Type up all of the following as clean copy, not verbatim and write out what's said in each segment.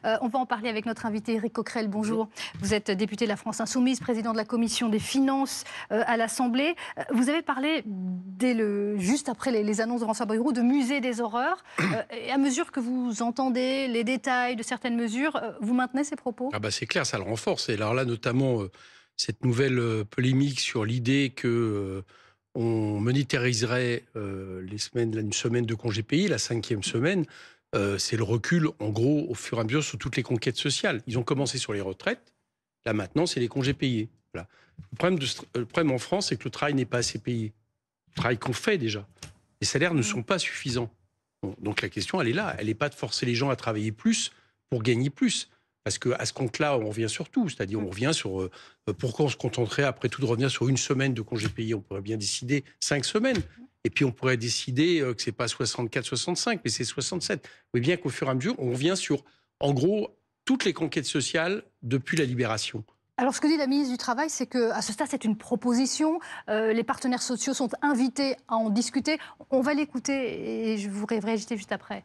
On va en parler avec notre invité Éric Coquerel. Bonjour. Vous êtes député de la France Insoumise, président de la commission des finances à l'Assemblée. Vous avez parlé juste après les annonces de François Bayrou de musée des horreurs. Et à mesure que vous entendez les détails de certaines mesures, vous maintenez ces propos? C'est clair, ça le renforce. Et alors là, notamment, cette nouvelle polémique sur l'idée que on monétariserait une semaine de congés payés, la 5e semaine, c'est le recul, en gros, au fur et à mesure sur toutes les conquêtes sociales. Ils ont commencé sur les retraites, là maintenant, c'est les congés payés. Voilà. Le problème en France, c'est que le travail n'est pas assez payé. Le travail qu'on fait déjà. Les salaires ne sont pas suffisants. Bon, donc la question, elle est là. Elle n'est pas de forcer les gens à travailler plus pour gagner plus. Parce qu'à ce compte-là, on revient sur tout. C'est-à-dire, on revient sur pourquoi on se contenterait, après tout, de revenir sur une semaine de congés payés. On pourrait bien décider 5 semaines. Et puis, on pourrait décider que ce n'est pas 64, 65, mais c'est 67. Vous voyez bien qu'au fur et à mesure, on revient sur, en gros, toutes les conquêtes sociales depuis la libération. Alors, ce que dit la ministre du Travail, c'est qu'à ce stade, c'est une proposition. Les partenaires sociaux sont invités à en discuter. On va l'écouter et je vous réagis juste après.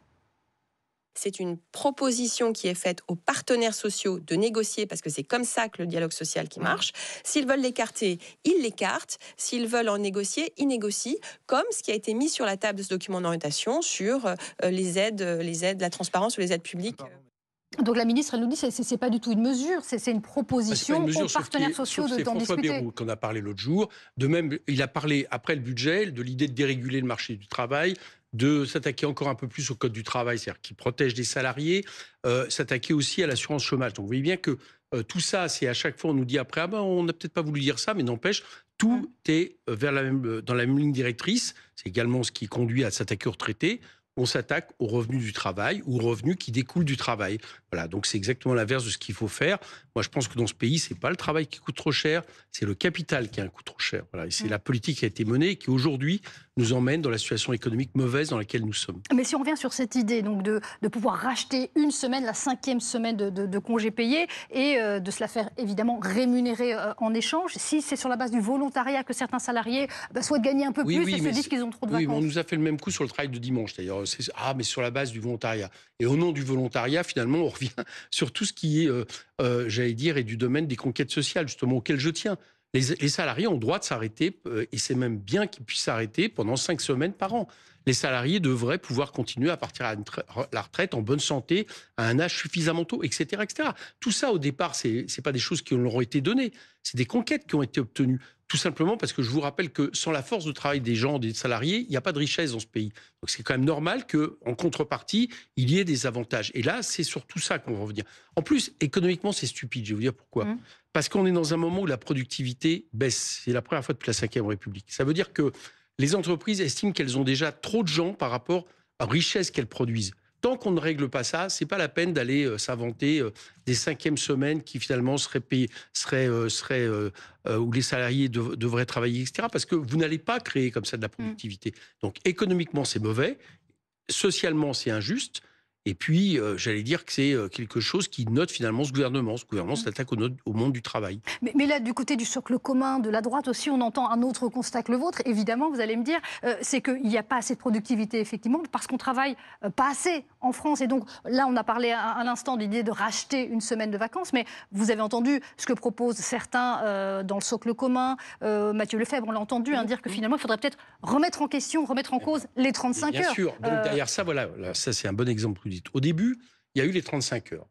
C'est une proposition qui est faite aux partenaires sociaux de négocier, parce que c'est comme ça que le dialogue social qui marche. S'ils veulent l'écarter, ils l'écartent. S'ils veulent en négocier, ils négocient, comme ce qui a été mis sur la table de ce document d'orientation sur les aides, la transparence sur les aides publiques. Donc la ministre, elle nous dit que ce n'est pas du tout une mesure, c'est une proposition aux partenaires sociaux d'en discuter. François Bayrou qu'on a parlé l'autre jour. De même, il a parlé, après le budget, de l'idée de déréguler le marché du travail, de s'attaquer encore un peu plus au code du travail, c'est-à-dire qui protège les salariés, s'attaquer aussi à l'assurance chômage. Donc vous voyez bien que tout ça, c'est à chaque fois, on nous dit après, on n'a peut-être pas voulu dire ça, mais n'empêche, tout est dans la même ligne directrice. C'est également ce qui conduit à s'attaquer aux retraités. On s'attaque aux revenus du travail ou aux revenus qui découlent du travail. Voilà, donc c'est exactement l'inverse de ce qu'il faut faire. Moi, je pense que dans ce pays, c'est pas le travail qui coûte trop cher, c'est le capital qui a un coût trop cher. Voilà, et c'est la politique qui a été menée et qui aujourd'hui nous emmène dans la situation économique mauvaise dans laquelle nous sommes. Mais si on revient sur cette idée donc de pouvoir racheter une semaine, la 5e semaine de congés payés et de se la faire évidemment rémunérer en échange, si c'est sur la base du volontariat que certains salariés souhaitent gagner un peu plus et se disent qu'ils ont trop de vacances. Oui, mais on nous a fait le même coup sur le travail de dimanche d'ailleurs. Mais sur la base du volontariat. Et au nom du volontariat, finalement, on revient sur tout ce qui est, j'allais dire, est du domaine des conquêtes sociales, justement, auquel je tiens. Les salariés ont le droit de s'arrêter, et c'est même bien qu'ils puissent s'arrêter pendant 5 semaines par an. Les salariés devraient pouvoir continuer à partir à la retraite en bonne santé, à un âge suffisamment tôt, etc., etc. Tout ça, au départ, c'est pas des choses qui leur ont été données. C'est des conquêtes qui ont été obtenues. Tout simplement parce que je vous rappelle que sans la force de travail des gens, des salariés, il n'y a pas de richesse dans ce pays. Donc c'est quand même normal qu'en contrepartie, il y ait des avantages. Et là, c'est sur tout ça qu'on va revenir. En plus, économiquement, c'est stupide. Je vais vous dire pourquoi. Parce qu'on est dans un moment où la productivité baisse. C'est la première fois depuis la Ve République. Ça veut dire que les entreprises estiment qu'elles ont déjà trop de gens par rapport à la richesse qu'elles produisent. Tant qu'on ne règle pas ça, c'est pas la peine d'aller s'inventer des 5e semaines qui finalement seraient payées, où les salariés devraient travailler, etc. Parce que vous n'allez pas créer comme ça de la productivité. Donc économiquement, c'est mauvais. Socialement, c'est injuste. Et puis, j'allais dire que c'est quelque chose qui note finalement ce gouvernement. Ce gouvernement s'attaque au monde du travail. Mais là, du côté du socle commun, de la droite aussi, on entend un autre constat que le vôtre. Évidemment, vous allez me dire, c'est qu'il n'y a pas assez de productivité, effectivement, parce qu'on travaille pas assez en France. Et donc, là, on a parlé à l'instant de l'idée de racheter une semaine de vacances. Mais vous avez entendu ce que proposent certains dans le socle commun. Mathieu Lefebvre, on l'a entendu dire que finalement, il faudrait peut-être remettre en question, remettre en cause les 35 heures. Bien sûr. Donc, derrière ça, voilà, ça, c'est un bon exemple. Au début, il y a eu les 35 heures.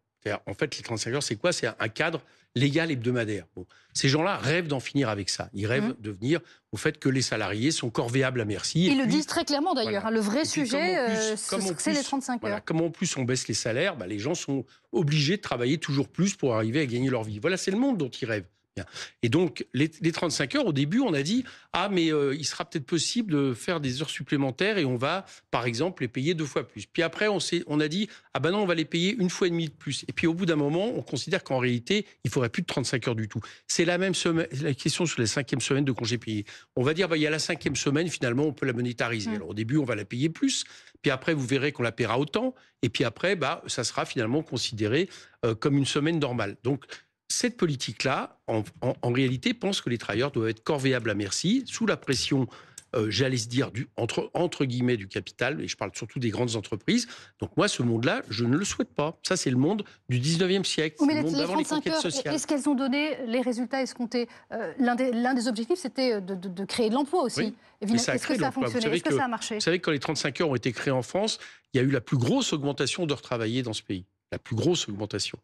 En fait, les 35 heures, c'est quoi? C'est un cadre légal hebdomadaire. Bon. Ces gens-là rêvent d'en finir avec ça. Ils rêvent de venir au fait que les salariés sont corvéables à merci. Ils le disent très clairement d'ailleurs. Voilà. Le vrai sujet, c'est les 35 heures. Voilà, comme en plus on baisse les salaires, les gens sont obligés de travailler toujours plus pour arriver à gagner leur vie. Voilà, c'est le monde dont ils rêvent. Bien. Et donc, les 35 heures, au début, on a dit « Ah, mais il sera peut-être possible de faire des heures supplémentaires et on va, par exemple, les payer 2 fois plus. » Puis après, on a dit « Ah ben non, on va les payer 1,5 fois de plus. » Et puis au bout d'un moment, on considère qu'en réalité, il faudrait plus de 35 heures du tout. C'est la même la question sur la 5e semaine de congés payés. On va dire il y a la 5e semaine, finalement, on peut la monétariser. Alors au début, on va la payer plus. Puis après, vous verrez qu'on la paiera autant. Et puis après, ça sera finalement considéré comme une semaine normale. Donc, cette politique-là, en réalité, pense que les travailleurs doivent être corvéables à merci, sous la pression j'allais se dire, entre guillemets, du capital, et je parle surtout des grandes entreprises. Donc moi, ce monde-là, je ne le souhaite pas. Ça, c'est le monde du 19e siècle. Oui, mais le monde les d'avant les 35 conquêtes heures, sociales. est-ce qu'elles ont donné les résultats escomptés? L'un des objectifs, c'était de créer de l'emploi aussi. Oui. Évidemment, Est-ce que ça a fonctionné? Est-ce que ça a marché? Vous savez que quand les 35 heures ont été créées en France, il y a eu la plus grosse augmentation d'heures travaillées dans ce pays. La plus grosse augmentation.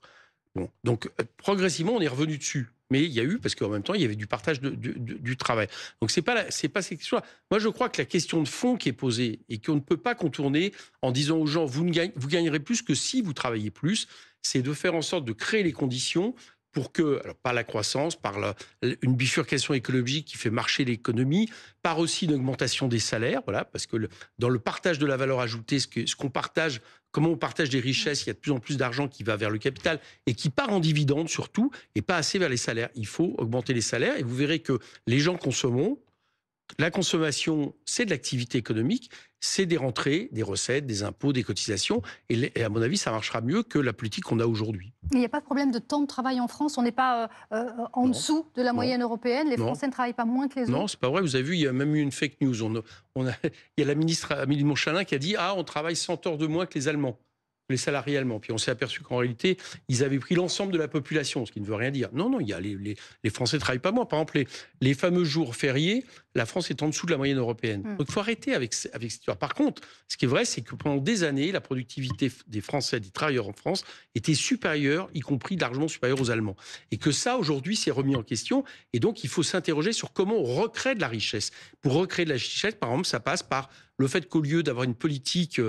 Bon. Donc, progressivement, on est revenu dessus. Mais il y a eu, parce qu'en même temps, il y avait du partage du travail. Donc, c'est pas cette question-là. Moi, je crois que la question de fond qui est posée et qu'on ne peut pas contourner en disant aux gens, vous gagnerez plus que si vous travaillez plus, c'est de faire en sorte de créer les conditions pour que, alors par la croissance, par une bifurcation écologique qui fait marcher l'économie, par aussi une augmentation des salaires, voilà, parce que dans le partage de la valeur ajoutée, ce qu'on partage, comment on partage des richesses, il y a de plus en plus d'argent qui va vers le capital et qui part en dividendes surtout, et pas assez vers les salaires. Il faut augmenter les salaires et vous verrez que les gens consommeront. La consommation, c'est de l'activité économique, c'est des rentrées, des recettes, des impôts, des cotisations. Et à mon avis, ça marchera mieux que la politique qu'on a aujourd'hui. Il n'y a pas de problème de temps de travail en France. On n'est pas en dessous de la moyenne européenne. Les Français ne travaillent pas moins que les autres. Non, c'est pas vrai. Vous avez vu, il y a même eu une fake news. Il y a la ministre Amélie de Montchalin qui a dit « Ah, on travaille 100 heures de moins que les Allemands. » Les salariés allemands. Puis on s'est aperçu qu'en réalité, ils avaient pris l'ensemble de la population, ce qui ne veut rien dire. Non, il y a les Français ne travaillent pas moins. Par exemple, les fameux jours fériés, la France est en dessous de la moyenne européenne. Donc il faut arrêter avec cette histoire. Par contre, ce qui est vrai, c'est que pendant des années, la productivité des Français, des travailleurs en France, était supérieure, y compris largement supérieure aux Allemands. Et que ça, aujourd'hui, s'est remis en question. Et donc, il faut s'interroger sur comment on recrée de la richesse. Pour recréer de la richesse, par exemple, ça passe par le fait qu'au lieu d'avoir une politique,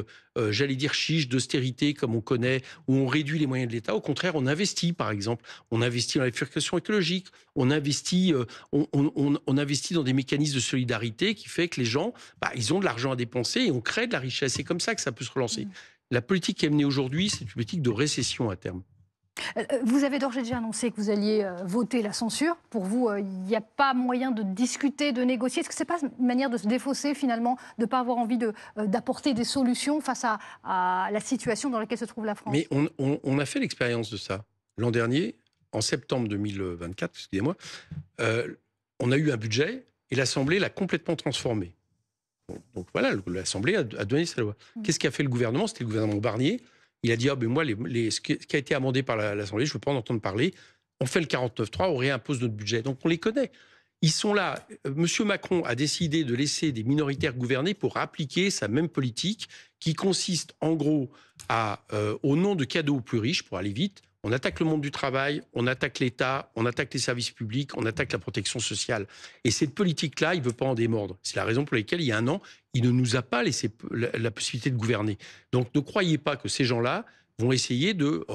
j'allais dire chiche, d'austérité, comme on connaît, où on réduit les moyens de l'État, au contraire, on investit, par exemple. On investit dans la bifurcation écologique, on investit dans des mécanismes de solidarité qui fait que les gens, ils ont de l'argent à dépenser et on crée de la richesse. C'est comme ça que ça peut se relancer. La politique qui est menée aujourd'hui, c'est une politique de récession à terme. Vous avez d'ores et déjà annoncé que vous alliez voter la censure. Pour vous, il n'y a pas moyen de discuter, de négocier. Est-ce que ce n'est pas une manière de se défausser finalement, de ne pas avoir envie d'apporter des solutions face à la situation dans laquelle se trouve la France? Mais on a fait l'expérience de ça. L'an dernier, en septembre 2024, excusez-moi, on a eu un budget et l'Assemblée l'a complètement transformé. Donc voilà, l'Assemblée a donné sa loi. Qu'est-ce qu'a fait le gouvernement? C'était le gouvernement Barnier. Il a dit, moi, ce qui a été amendé par l'Assemblée, je ne veux pas en entendre parler. On fait le 49.3, on réimpose notre budget. Donc on les connaît. Ils sont là. Monsieur Macron a décidé de laisser des minoritaires gouverner pour appliquer sa même politique qui consiste en gros au nom de cadeaux aux plus riches, pour aller vite, on attaque le monde du travail, on attaque l'État, on attaque les services publics, on attaque la protection sociale. Et cette politique-là, il ne veut pas en démordre. C'est la raison pour laquelle, il y a un an, il ne nous a pas laissé la possibilité de gouverner. Donc ne croyez pas que ces gens-là vont essayer de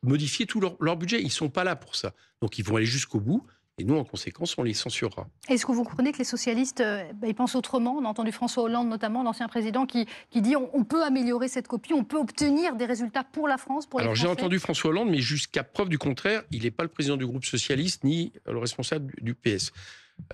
modifier tout leur budget. Ils ne sont pas là pour ça. Donc ils vont aller jusqu'au bout. Et nous, en conséquence, on les censurera. Est-ce que vous comprenez que les socialistes, ils pensent autrement? On a entendu François Hollande, notamment, l'ancien président, qui dit on peut améliorer cette copie, on peut obtenir des résultats pour la France, pour les Français. Alors j'ai entendu François Hollande, mais jusqu'à preuve du contraire, il n'est pas le président du groupe socialiste, ni le responsable du PS.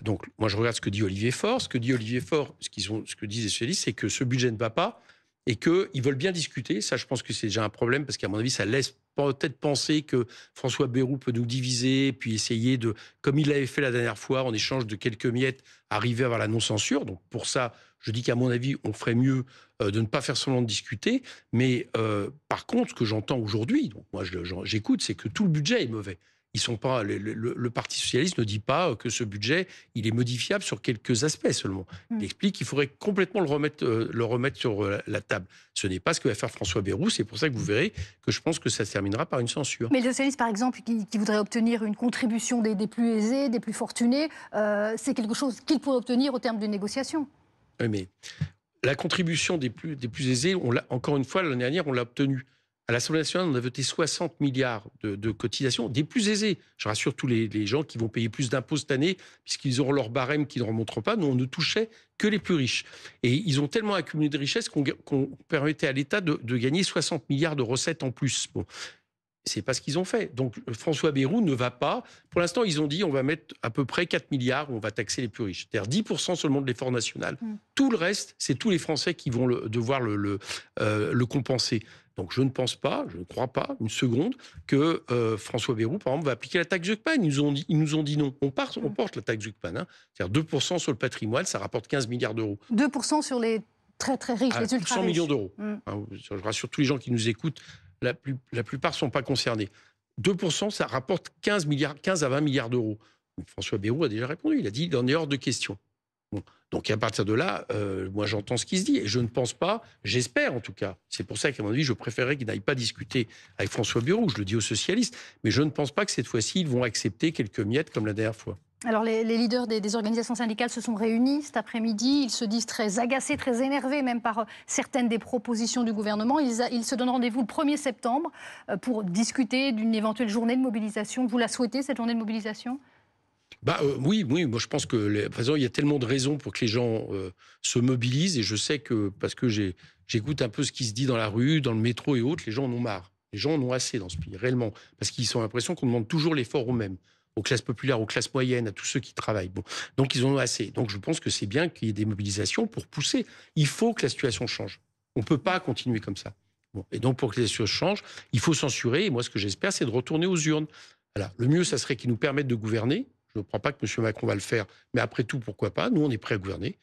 Donc moi, je regarde ce que dit Olivier Faure. Ce que dit Olivier Faure, ce que disent les socialistes, c'est que ce budget ne va pas et qu'ils veulent bien discuter. Ça, je pense que c'est déjà un problème, parce qu'à mon avis, ça laisse peut-être penser que François Bayrou peut nous diviser, puis essayer de, comme il l'avait fait la dernière fois, en échange de quelques miettes, arriver à avoir la non-censure. Donc pour ça, je dis qu'à mon avis, on ferait mieux de ne pas faire semblant de discuter. Mais par contre, ce que j'entends aujourd'hui, donc moi j'écoute, c'est que tout le budget est mauvais. Ils sont pas, le Parti socialiste ne dit pas que ce budget, il est modifiable sur quelques aspects seulement. Il explique qu'il faudrait complètement le remettre sur la table. Ce n'est pas ce que va faire François Bayrou. C'est pour ça que vous verrez que je pense que ça se terminera par une censure. Mais les socialistes, par exemple, qui voudraient obtenir une contribution des plus aisés, des plus fortunés, c'est quelque chose qu'ils pourraient obtenir au terme d'une négociation. Oui, mais la contribution des plus aisés, encore une fois, l'année dernière, on l'a obtenue. À l'Assemblée nationale, on a voté 60 milliards de cotisations des plus aisés. Je rassure tous les gens qui vont payer plus d'impôts cette année, puisqu'ils auront leur barème qui ne remonteront pas. Nous, on ne touchait que les plus riches. Et ils ont tellement accumulé de richesses qu'on permettait à l'État de gagner 60 milliards de recettes en plus. Bon, c'est pas ce qu'ils ont fait. Donc François Bayrou ne va pas. Pour l'instant, ils ont dit on va mettre à peu près 4 milliards, on va taxer les plus riches. C'est-à-dire 10% seulement de l'effort national. Tout le reste, c'est tous les Français qui vont devoir le compenser. Donc je ne pense pas, je ne crois pas une seconde que François Bayrou, par exemple, va appliquer la taxe Zucman. Ils nous ont dit non. On porte la taxe Zucman. Hein. C'est-à-dire 2% sur le patrimoine, ça rapporte 15 milliards d'euros. 2% sur les très très riches, les ultra 100 riches. millions d'euros. Hein, je rassure tous les gens qui nous écoutent, la plupart ne sont pas concernés. 2%, ça rapporte 15 à 20 milliards d'euros. François Bayrou a déjà répondu. Il a dit qu'il en est hors de question. Bon. Donc à partir de là, moi j'entends ce qui se dit. Et je ne pense pas, j'espère en tout cas, c'est pour ça qu'à mon avis, je préférerais qu'ils n'aillent pas discuter avec François Bayrou, je le dis aux socialistes, mais je ne pense pas que cette fois-ci, ils vont accepter quelques miettes comme la dernière fois. Alors les leaders des organisations syndicales se sont réunis cet après-midi. Ils se disent très agacés, très énervés même par certaines des propositions du gouvernement. Ils se donnent rendez-vous le 1er septembre pour discuter d'une éventuelle journée de mobilisation. Vous la souhaitez, cette journée de mobilisation ? Oui, moi je pense que de toute façon, il y a tellement de raisons pour que les gens se mobilisent, et je sais que, parce que j'écoute un peu ce qui se dit dans la rue, dans le métro et autres, les gens en ont marre. Les gens en ont assez dans ce pays, réellement, parce qu'ils ont l'impression qu'on demande toujours l'effort aux mêmes, aux classes populaires, aux classes moyennes, à tous ceux qui travaillent. Bon. Donc ils en ont assez. Donc je pense que c'est bien qu'il y ait des mobilisations pour pousser. Il faut que la situation change. On ne peut pas continuer comme ça. Bon. Et donc pour que les choses changent, il faut censurer, et moi ce que j'espère, c'est de retourner aux urnes. Voilà. Le mieux, ça serait qu'ils nous permettent de gouverner. Je ne crois pas que M. Macron va le faire, mais après tout, pourquoi pas? Nous, on est prêt à gouverner.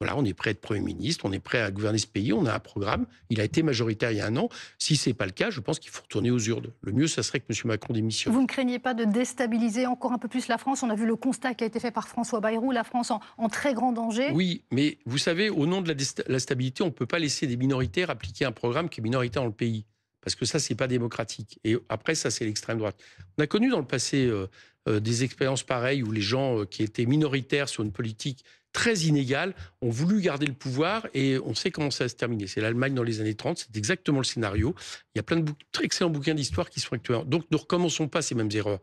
Voilà, on est prêt à être Premier ministre, on est prêt à gouverner ce pays, on a un programme. Il a été majoritaire il y a un an. Si ce n'est pas le cas, je pense qu'il faut retourner aux urnes. Le mieux, ça serait que M. Macron démissionne. Vous ne craignez pas de déstabiliser encore un peu plus la France? On a vu le constat qui a été fait par François Bayrou, la France en très grand danger. Oui, mais vous savez, au nom de la stabilité, on ne peut pas laisser des minoritaires appliquer un programme qui est minoritaire dans le pays. Parce que ça, ce n'est pas démocratique. Et après, ça, c'est l'extrême droite. On a connu dans le passé des expériences pareilles où les gens qui étaient minoritaires sur une politique très inégale ont voulu garder le pouvoir, et on sait comment ça va se terminer. C'est l'Allemagne dans les années 30, c'est exactement le scénario. Il y a plein de très excellents bouquins d'histoire qui sont actuels. Donc ne recommençons pas ces mêmes erreurs.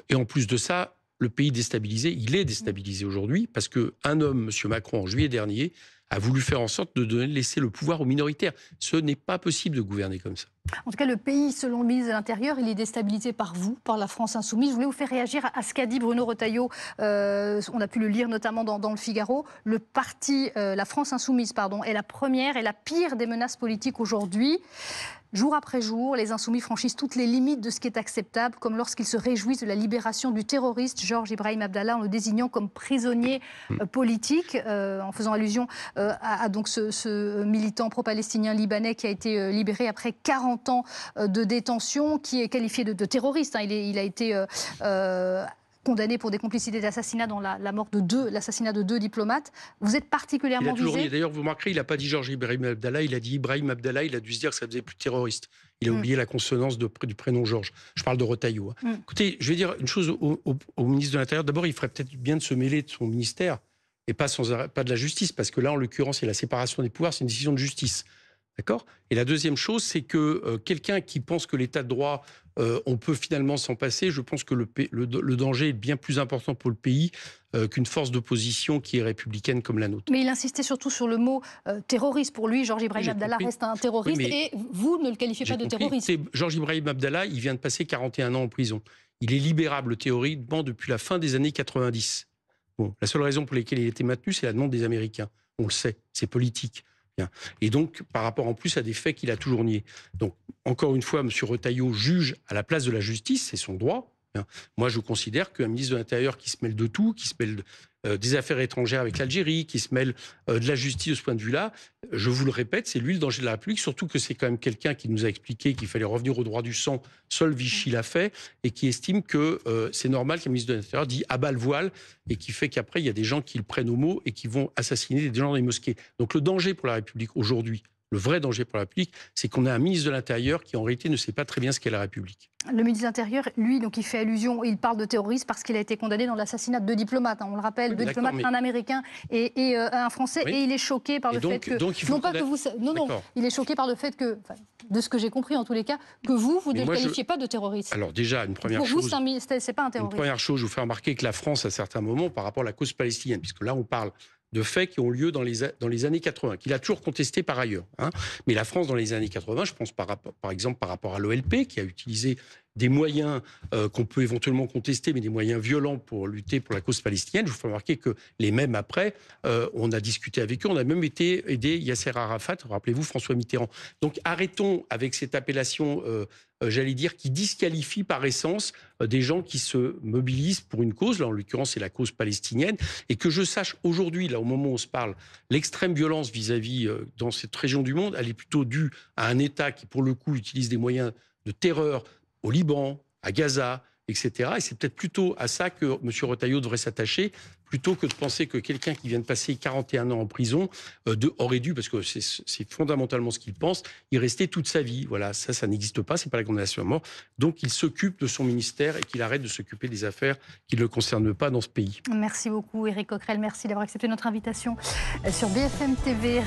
Et en plus de ça, le pays déstabilisé, il est déstabilisé aujourd'hui parce qu'un homme, M. Macron, en juillet dernier, a voulu faire en sorte de laisser le pouvoir aux minoritaires. Ce n'est pas possible de gouverner comme ça. En tout cas, le pays, selon le ministre de l'Intérieur, il est déstabilisé par vous, par la France insoumise. Je voulais vous faire réagir à ce qu'a dit Bruno Retailleau. On a pu le lire notamment dans le Figaro. Le parti, la France insoumise, est la première et la pire des menaces politiques aujourd'hui. Jour après jour, les insoumis franchissent toutes les limites de ce qui est acceptable, comme lorsqu'ils se réjouissent de la libération du terroriste Georges Ibrahim Abdallah en le désignant comme prisonnier politique, en faisant allusion à donc ce militant pro-palestinien libanais qui a été libéré après 40 ans de détention, qui est qualifié de terroriste. Il a été condamné pour des complicités d'assassinat dans l'assassinat de deux diplomates. Vous êtes particulièrement visé. D'ailleurs, vous remarquerez, il n'a pas dit Georges Ibrahim Abdallah, il a dit Ibrahim Abdallah, il a dû se dire que ça faisait plus terroriste. Il a oublié la consonance du prénom Georges. Je parle de Retailleau. Écoutez, je vais dire une chose au ministre de l'Intérieur. D'abord, il ferait peut-être bien de se mêler de son ministère et pas de la justice, parce que là, en l'occurrence, c'est la séparation des pouvoirs, c'est une décision de justice. D'accord ? Et la deuxième chose, c'est que quelqu'un qui pense que l'état de droit, on peut finalement s'en passer, je pense que le danger est bien plus important pour le pays qu'une force d'opposition qui est républicaine comme la nôtre. Mais il insistait surtout sur le mot terroriste. Pour lui, Georges Ibrahim Abdallah reste un terroriste, et vous ne le qualifiez pas de terroriste. Georges Ibrahim Abdallah, il vient de passer 41 ans en prison. Il est libérable théoriquement depuis la fin des années 90. Bon, la seule raison pour laquelle il était maintenu, c'est la demande des Américains. On le sait, c'est politique. Et donc, par rapport en plus à des faits qu'il a toujours niés. Donc, encore une fois, M. Retailleau juge à la place de la justice, c'est son droit. Moi, je considère qu'un ministre de l'Intérieur qui se mêle de tout, qui se mêle des affaires étrangères avec l'Algérie, qui se mêle de la justice de ce point de vue-là, je vous le répète, c'est lui le danger de la République, surtout que c'est quand même quelqu'un qui nous a expliqué qu'il fallait revenir au droit du sang, seul Vichy l'a fait, et qui estime que c'est normal qu'un ministre de l'Intérieur dise à bas le voile, et qui fait qu'après, il y a des gens qui le prennent au mot et qui vont assassiner des gens dans les mosquées. Donc le danger pour la République aujourd'hui, le vrai danger pour la République, c'est qu'on a un ministre de l'Intérieur qui, en réalité, ne sait pas très bien ce qu'est la République. Le ministre de l'Intérieur, lui, donc, il fait allusion, il parle de terrorisme parce qu'il a été condamné dans l'assassinat de deux diplomates. On le rappelle, deux diplomates, un Américain et un Français. Oui. Et il est choqué par le fait que... il est choqué par le fait que, de ce que j'ai compris en tous les cas, que vous ne le qualifiez pas de terroriste. Alors déjà, une première chose... Pour vous, c'est pas un terroriste. Une première chose, je vous fais remarquer que la France, à certains moments, par rapport à la cause palestinienne, puisque là, on parle de faits qui ont lieu dans les années 80, qu'il a toujours contesté par ailleurs. Mais la France, dans les années 80, je pense par exemple par rapport à l'OLP, qui a utilisé des moyens qu'on peut éventuellement contester, mais des moyens violents pour lutter pour la cause palestinienne. Je vous fais remarquer que les mêmes après, on a discuté avec eux, on a même été aider Yasser Arafat, rappelez-vous François Mitterrand. Donc arrêtons avec cette appellation, j'allais dire, qui disqualifie par essence des gens qui se mobilisent pour une cause, là en l'occurrence c'est la cause palestinienne, et que je sache aujourd'hui, là au moment où on se parle, l'extrême violence vis-à-vis dans cette région du monde, elle est plutôt due à un État qui pour le coup utilise des moyens de terreur au Liban, à Gaza, etc. Et c'est peut-être plutôt à ça que M. Retailleau devrait s'attacher, plutôt que de penser que quelqu'un qui vient de passer 41 ans en prison aurait dû, parce que c'est fondamentalement ce qu'il pense, y rester toute sa vie. Voilà, ça n'existe pas, c'est pas la condamnation à mort. Donc il s'occupe de son ministère et qu'il arrête de s'occuper des affaires qui ne le concernent pas dans ce pays. Merci beaucoup Éric Coquerel, merci d'avoir accepté notre invitation sur BFM TV.